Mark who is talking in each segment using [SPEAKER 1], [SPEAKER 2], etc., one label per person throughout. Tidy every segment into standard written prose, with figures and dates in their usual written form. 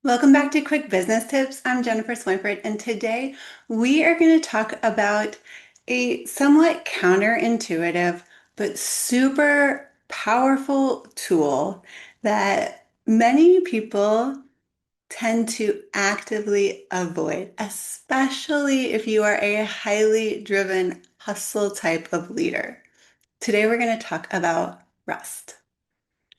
[SPEAKER 1] Welcome back to Quick Business Tips. I'm Jennifer Swinford, and today we are going to talk about a somewhat counterintuitive but super powerful tool that many people tend to actively avoid, especially if you are a highly driven hustle type of leader. Today we're going to talk about rest.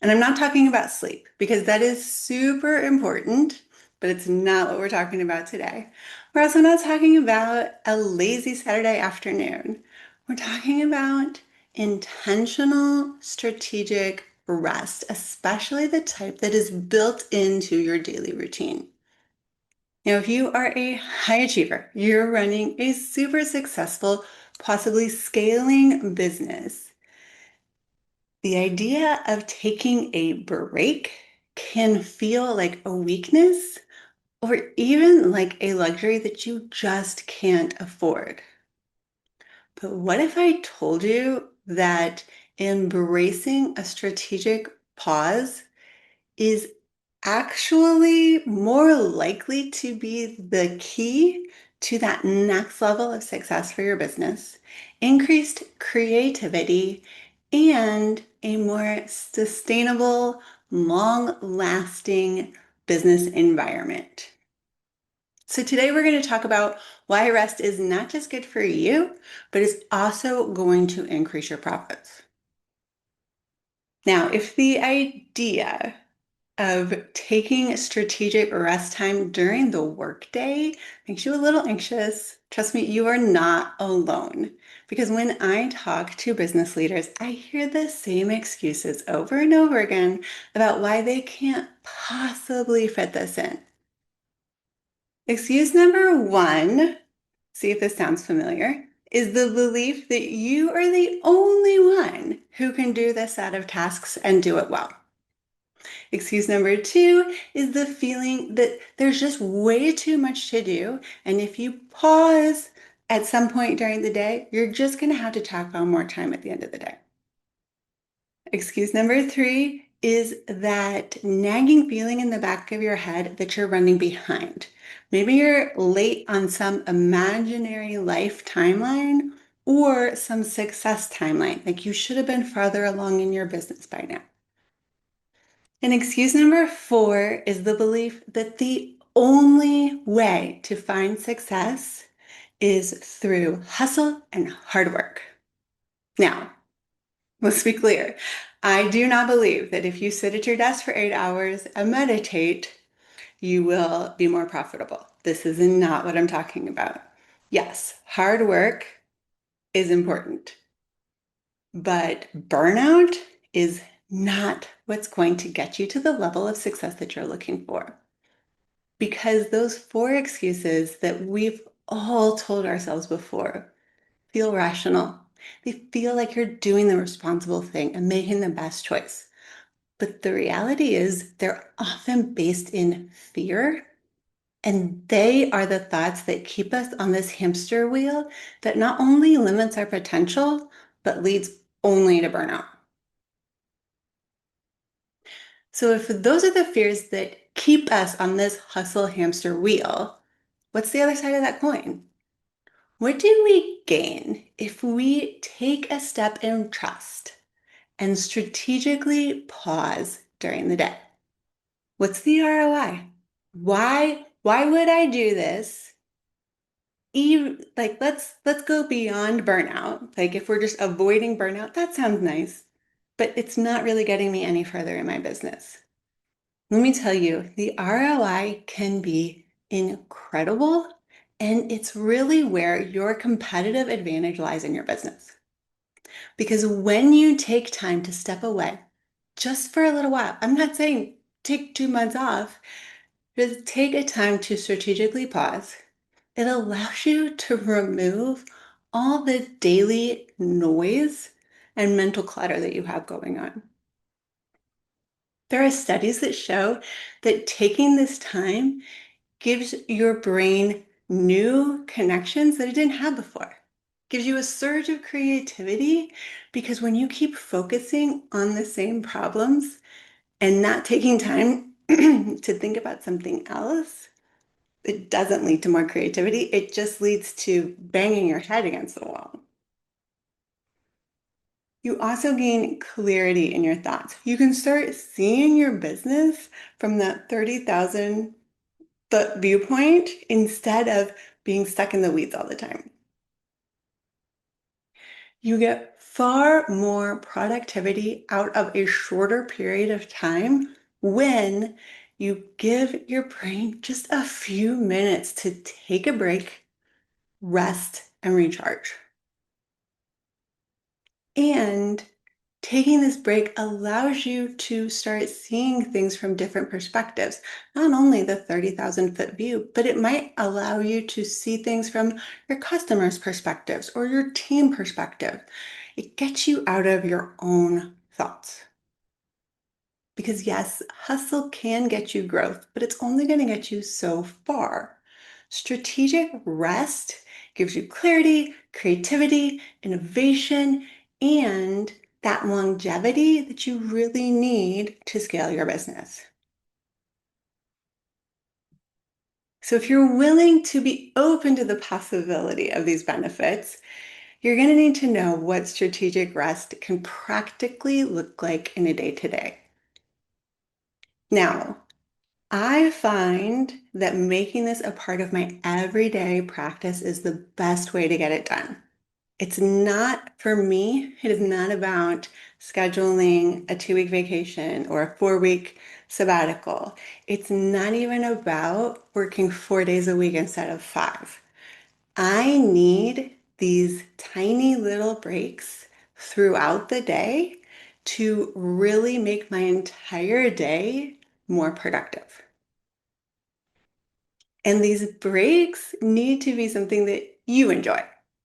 [SPEAKER 1] And I'm not talking about sleep because that is super important, but it's not what we're talking about today. We're also not talking about a lazy Saturday afternoon. We're talking about intentional strategic rest, especially the type that is built into your daily routine. Now, if you are a high achiever, you're running a super successful, possibly scaling business, the idea of taking a break can feel like a weakness or even like a luxury that you just can't afford. But what if I told you that embracing a strategic pause is actually more likely to be the key to that next level of success for your business, increased creativity, and a more sustainable, long-lasting business environment? So today we're going to talk about why rest is not just good for you, but is also going to increase your profits. Now, if the idea of taking strategic rest time during the workday makes you a little anxious, trust me, you are not alone. Because when I talk to business leaders, I hear the same excuses over and over again about why they can't possibly fit this in. Excuse number one, see if this sounds familiar, is the belief that you are the only one who can do this set of tasks and do it well. Excuse number two is the feeling that there's just way too much to do. And if you pause at some point during the day, you're just going to have to tack on more time at the end of the day. Excuse number three is that nagging feeling in the back of your head that you're running behind. Maybe you're late on some imaginary life timeline or some success timeline, like you should have been farther along in your business by now. And excuse number four is the belief that the only way to find success is through hustle and hard work. Now, let's be clear. I do not believe that if you sit at your desk for 8 hours and meditate, you will be more profitable. This is not what I'm talking about. Yes, hard work is important, but burnout is not what's going to get you to the level of success that you're looking for. Because those four excuses that we've all told ourselves before feel rational. They feel like you're doing the responsible thing and making the best choice. But the reality is they're often based in fear, and they are the thoughts that keep us on this hamster wheel that not only limits our potential, but leads only to burnout. So if those are the fears that keep us on this hustle hamster wheel, what's the other side of that coin? What do we gain if we take a step in trust and strategically pause during the day? What's the ROI? Why would I do this? Even like let's go beyond burnout. Like if we're just avoiding burnout, that sounds nice, but it's not really getting me any further in my business. Let me tell you, the ROI can be incredible, and it's really where your competitive advantage lies in your business. Because when you take time to step away just for a little while, I'm not saying take 2 months off, just take a time to strategically pause. It allows you to remove all the daily noise and mental clutter that you have going on. There are studies that show that taking this time gives your brain new connections that it didn't have before. Gives you a surge of creativity because when you keep focusing on the same problems and not taking time to think about something else, it doesn't lead to more creativity. It just leads to banging your head against the wall. You also gain clarity in your thoughts. You can start seeing your business from that 30,000 foot viewpoint instead of being stuck in the weeds all the time. You get far more productivity out of a shorter period of time when you give your brain just a few minutes to take a break, rest, and recharge. And taking this break allows you to start seeing things from different perspectives. Not only the 30,000 foot view, but it might allow you to see things from your customers' perspectives or your team perspective. It gets you out of your own thoughts. Because yes, hustle can get you growth, but it's only going to get you so far. Strategic rest gives you clarity, creativity, innovation, and that longevity that you really need to scale your business. So if you're willing to be open to the possibility of these benefits, you're going to need to know what strategic rest can practically look like in a day-to-day. Now, I find that making this a part of my everyday practice is the best way to get it done. It's not, for me, it is not about scheduling a 2-week vacation or a 4-week sabbatical. It's not even about working 4 days a week instead of 5. I need these tiny little breaks throughout the day to really make my entire day more productive. And these breaks need to be something that you enjoy.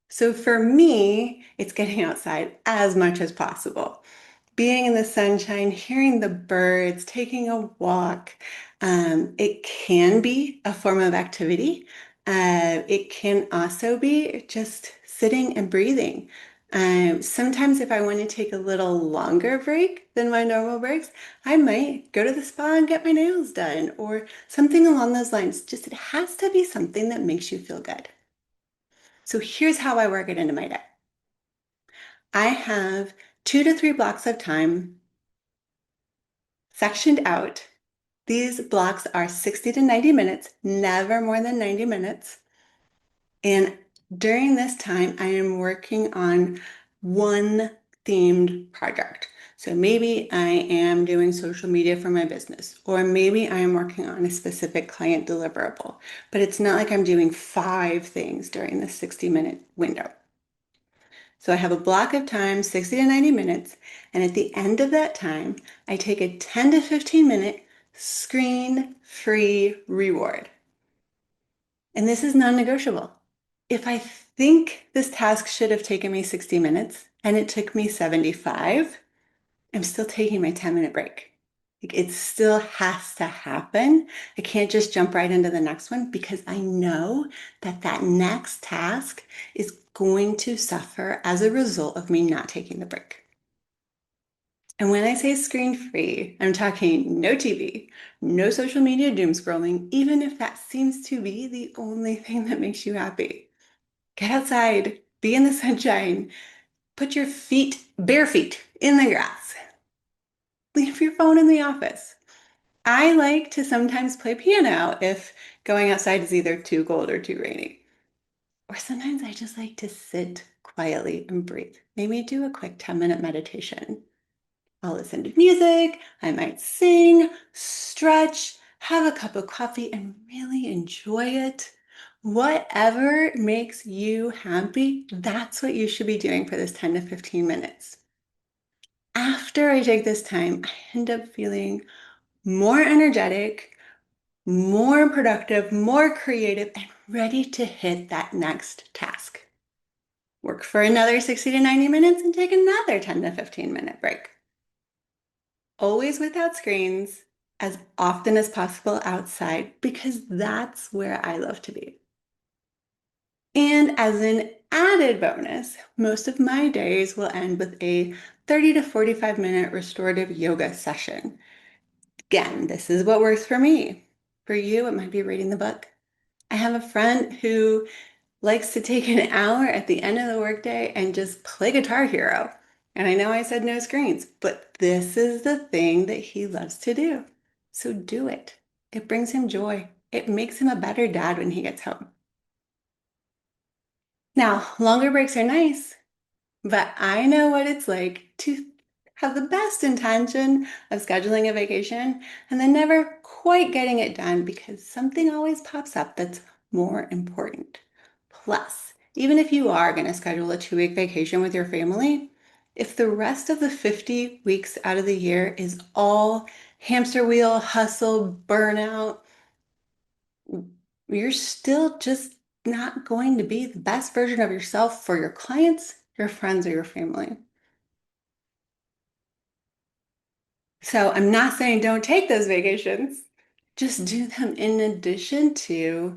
[SPEAKER 1] So for me, it's getting outside as much as possible. Being in the sunshine, hearing the birds, taking a walk. It can be a form of activity. It can also be just sitting and breathing. Sometimes if I want to take a little longer break than my normal breaks, I might go to the spa and get my nails done or something along those lines. Just it has to be something that makes you feel good. So here's how I work it into my day. I have 2 to 3 blocks of time sectioned out. These blocks are 60 to 90 minutes, never more than 90 minutes. And during this time, I am working on one themed project. So maybe I am doing social media for my business, or maybe I am working on a specific client deliverable, but it's not like I'm doing 5 things during the 60-minute window. So I have a block of time, 60 to 90 minutes, and at the end of that time, I take a 10 to 15 minute screen-free reward. And this is non-negotiable. If I think this task should have taken me 60 minutes and it took me 75, I'm still taking my 10-minute break. It still has to happen. I can't just jump right into the next one because I know that that next task is going to suffer as a result of me not taking the break. And when I say screen free, I'm talking no TV, no social media doom scrolling, even if that seems to be the only thing that makes you happy. Get outside, be in the sunshine, put your feet, bare feet, in the grass. Leave your phone in the office. I like to sometimes play piano if going outside is either too cold or too rainy. Or sometimes I just like to sit quietly and breathe. Maybe do a quick 10-minute meditation. I'll listen to music, I might sing, stretch, have a cup of coffee, and really enjoy it. Whatever makes you happy, that's what you should be doing for this 10 to 15 minutes. After I take this time, I end up feeling more energetic, more productive, more creative, and ready to hit that next task. Work for another 60 to 90 minutes and take another 10 to 15-minute break. Always without screens, as often as possible outside, because that's where I love to be. And as an added bonus, most of my days will end with a 30 to 45-minute restorative yoga session. Again, this is what works for me. For you, it might be reading the book. I have a friend who likes to take an hour at the end of the workday and just play Guitar Hero. And I know I said no screens, but this is the thing that he loves to do. So do it. It brings him joy. It makes him a better dad when he gets home. Now, longer breaks are nice, but I know what it's like to have the best intention of scheduling a vacation and then never quite getting it done because something always pops up that's more important. Plus, even if you are going to schedule a 2 week vacation with your family, if the rest of the 50 weeks out of the year is all hamster wheel, hustle, burnout, you're still just not going to be the best version of yourself for your clients, your friends, or your family. So I'm not saying don't take those vacations. Just do them in addition to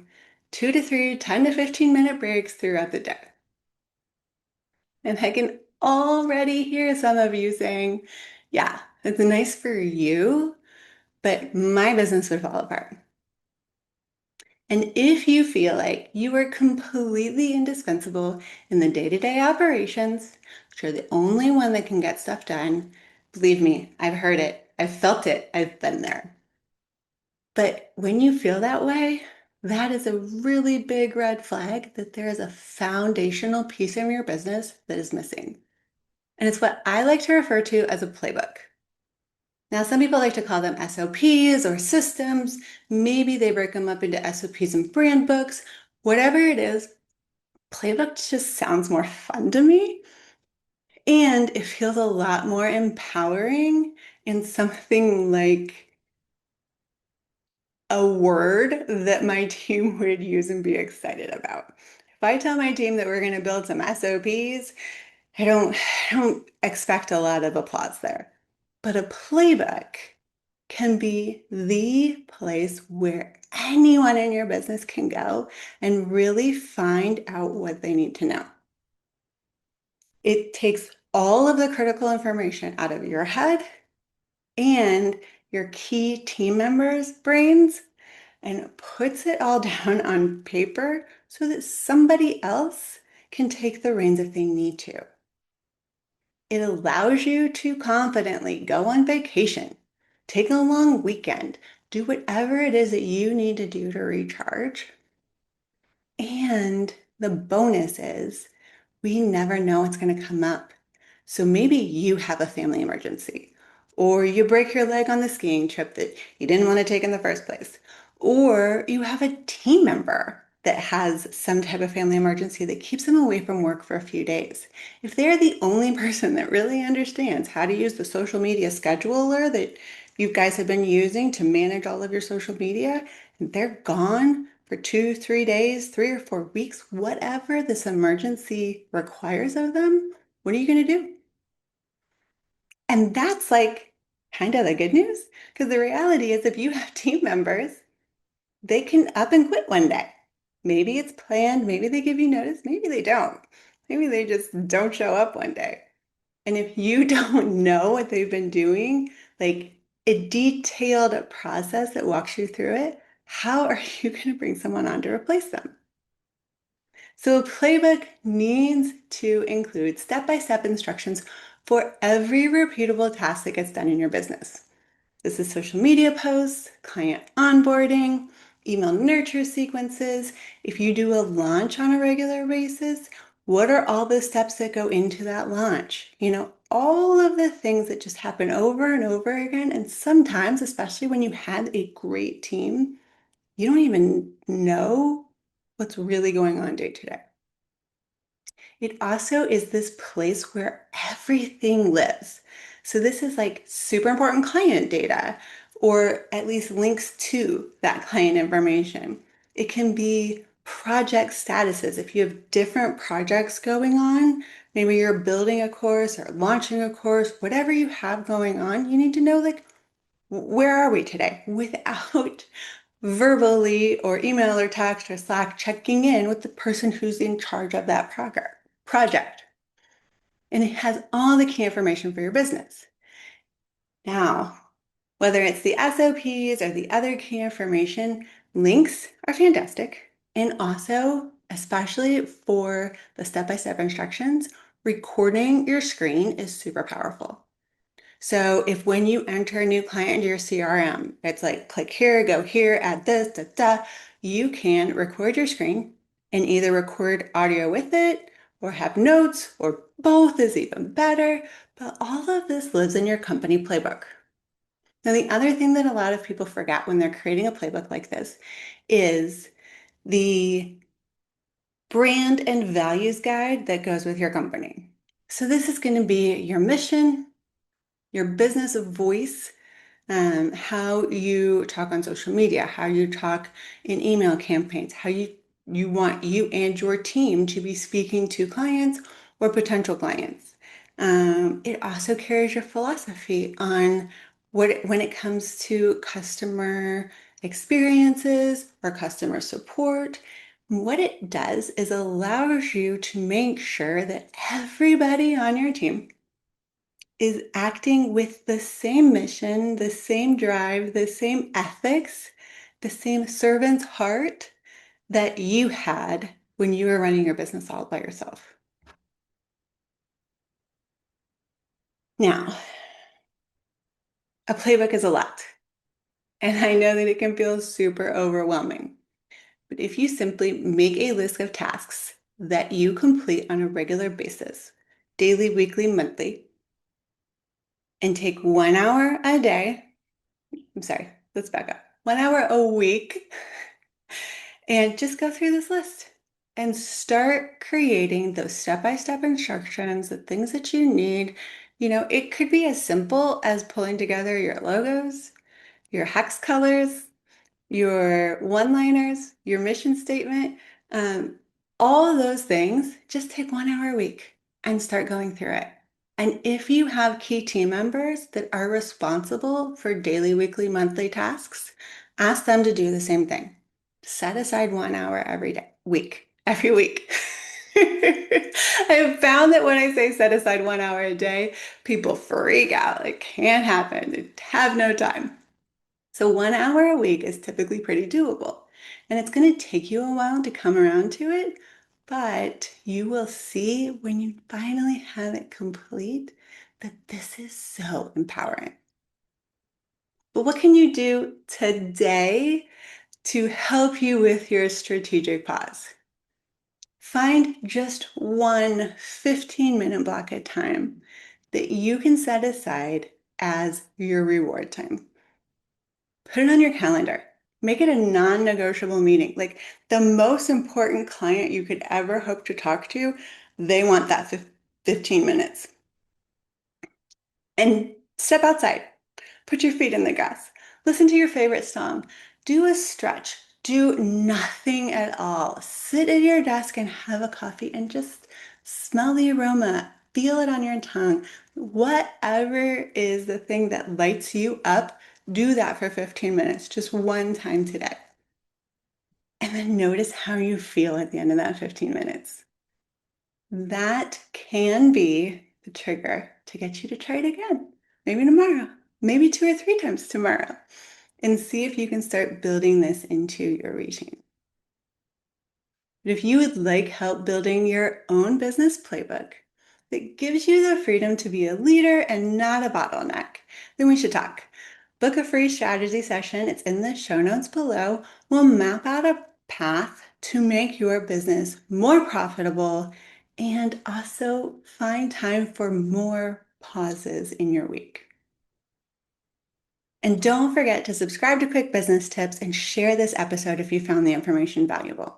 [SPEAKER 1] 2 to 3, 10 to 15-minute breaks throughout the day. And I can already hear some of you saying, yeah, it's nice for you, but my business would fall apart. And if you feel like you are completely indispensable in the day-to-day operations, but you're the only one that can get stuff done, believe me, I've heard it, I've felt it, I've been there. But when you feel that way, that is a really big red flag that there is a foundational piece in your business that is missing. And it's what I like to refer to as a playbook. Now, some people like to call them SOPs or systems. Maybe they break them up into SOPs and brand books. Whatever it is, playbook just sounds more fun to me. And it feels a lot more empowering in something like a word that my team would use and be excited about. If I tell my team that we're going to build some SOPs, I don't expect a lot of applause there. But a playbook can be the place where anyone in your business can go and really find out what they need to know. It takes all of the critical information out of your head and your key team members' brains and puts it all down on paper so that somebody else can take the reins if they need to. It allows you to confidently go on vacation, take a long weekend, do whatever it is that you need to do to recharge. And the bonus is we never know what's going to come up. So maybe you have a family emergency, or you break your leg on the skiing trip that you didn't want to take in the first place, or you have a team member that has some type of family emergency that keeps them away from work for a few days. If they're the only person that really understands how to use the social media scheduler that you guys have been using to manage all of your social media, and they're gone for 2, 3 days, 3 or 4 weeks, whatever this emergency requires of them, what are you going to do? And that's like kind of the good news, because the reality is if you have team members, they can up and quit one day. Maybe it's planned, maybe they give you notice, maybe they don't. Maybe they just don't show up one day. And if you don't know what they've been doing, like a detailed process that walks you through it, how are you going to bring someone on to replace them? So a playbook needs to include step-by-step instructions for every repeatable task that gets done in your business. This is social media posts, client onboarding, email nurture sequences. If you do a launch on a regular basis, what are all the steps that go into that launch? All of the things that just happen over and over again. And sometimes, especially when you had a great team, you don't even know what's really going on day to day. It also is this place where everything lives. So this is like super important client data, or at least links to that client information. It can be project statuses. If you have different projects going on, maybe you're building a course or launching a course, whatever you have going on, you need to know like, where are we today without verbally or email or text or Slack checking in with the person who's in charge of that project. And it has all the key information for your business. Now, Whether it's the SOPs or the other key information, links are fantastic. And also, especially for the step-by-step instructions, recording your screen is super powerful. So if when you enter a new client into your CRM, it's like click here, go here, add this, da, da, you can record your screen and either record audio with it or have notes, or both is even better. But all of this lives in your company playbook. Now, the other thing that a lot of people forget when they're creating a playbook like this is the brand and values guide that goes with your company. So this is going to be your mission, your business voice, how you talk on social media, how you talk in email campaigns, how you want you and your team to be speaking to clients or potential clients. It also carries your philosophy on when it comes to customer experiences or customer support. What it does is allows you to make sure that everybody on your team is acting with the same mission, the same drive, the same ethics, the same servant's heart that you had when you were running your business all by yourself. Now, a playbook is a lot, and I know that it can feel super overwhelming. But if you simply make a list of tasks that you complete on a regular basis, daily, weekly, monthly, and take 1 hour a day, I'm sorry, let's back up, 1 hour a week, and just go through this list and start creating those step-by-step instructions, the things that you need. It could be as simple as pulling together your logos, your hex colors, your one-liners, your mission statement, um, all of those things. Just take 1 hour a week and start going through it. And if you have key team members that are responsible for daily, weekly, monthly tasks, ask them to do the same thing. Set aside 1 hour every week. I have found that when I say set aside 1 hour a day, people freak out. It can't happen. They have no time. So 1 hour a week is typically pretty doable. And it's going to take you a while to come around to it, but you will see when you finally have it complete that this is so empowering. But what can you do today to help you with your strategic pause? Find just one 15-minute block of time that you can set aside as your reward time. Put it on your calendar. Make it a non-negotiable meeting. Like the most important client you could ever hope to talk to, they want that 15 minutes. And step outside. Put your feet in the grass. Listen to your favorite song. Do a stretch. Do nothing at all. Sit at your desk and have a coffee and just smell the aroma. Feel it on your tongue. Whatever is the thing that lights you up, do that for 15 minutes, just one time today. And then notice how you feel at the end of that 15 minutes. That can be the trigger to get you to try it again. Maybe tomorrow, maybe 2 or 3 times tomorrow, and see if you can start building this into your routine. But if you would like help building your own business playbook that gives you the freedom to be a leader and not a bottleneck, then we should talk. Book a free strategy session. It's in the show notes below. We'll map out a path to make your business more profitable and also find time for more pauses in your week. And don't forget to subscribe to Quick Business Tips and share this episode if you found the information valuable.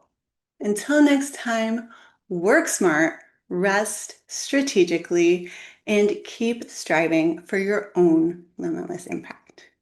[SPEAKER 1] Until next time, work smart, rest strategically, and keep striving for your own limitless impact.